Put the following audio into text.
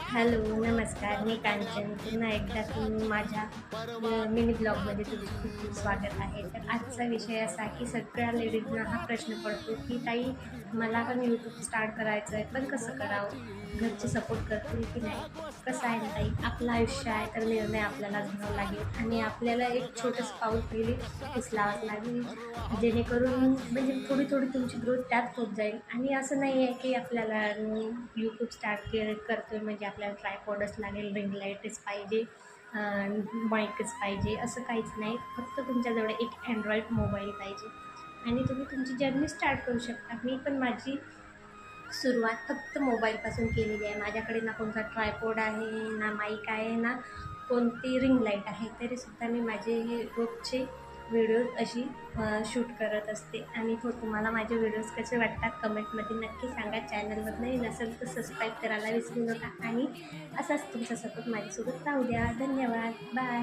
Hello, नमस्कार. मी कांचन. पुन्हा एकदा माझ्या मिनी ब्लॉगमध्ये तुमचं खूप खूप स्वागत आहे. तर आजचा विषय असा की सगळ्या लेडीजना हा प्रश्न पडतो की ताई मला पण यूट्यूब स्टार्ट करायचं आहे, पण कसं करावं? घरचे सपोर्ट करतील की नाही? कसं आहे ना ताई, आपलं आयुष्य आहे तर निर्णय आपल्यालाच घ्यावा लागेल आणि आपल्याला एक छोटंसं पाऊल पहिले उचलावंच लागेल. जेणेकरून म्हणजे थोडी-थोडी तुमची ग्रोथ त्यात होत जाईल आणि असं नाही आहे की आपल्याला यूट्यूब स्टार्ट करतोय म्हणजे आपल्याला ट्रायपॉडच लागेल, रिंग लाईटच पाहिजे, माईकच पाहिजे, असं काहीच नाही. फक्त तुमच्याजवळ एक अँड्रॉईड मोबाईल पाहिजे आणि तुम्ही तुमची जर्नी स्टार्ट करू शकता. मी पण माझी सुरुवात फक्त मोबाईलपासून केलेली आहे. माझ्याकडे ना कोणता ट्रायपॉड आहे, ना माईक आहे, ना कोणती रिंग लाईट आहे. तरीसुद्धा मी माझे हे रोजचे व्हिडिओज अशी शूट करत असते आणि हो तुम्हाला माझे व्हिडिओज कसे वाटतात कमेंटमध्ये नक्की सांगा. चॅनलवर नाही नसेल तर सबस्क्राईब करायला विसरू नका आणि असाच तुमचा सपोर्ट माझ्यासोबत राहू द्या. धन्यवाद. बाय.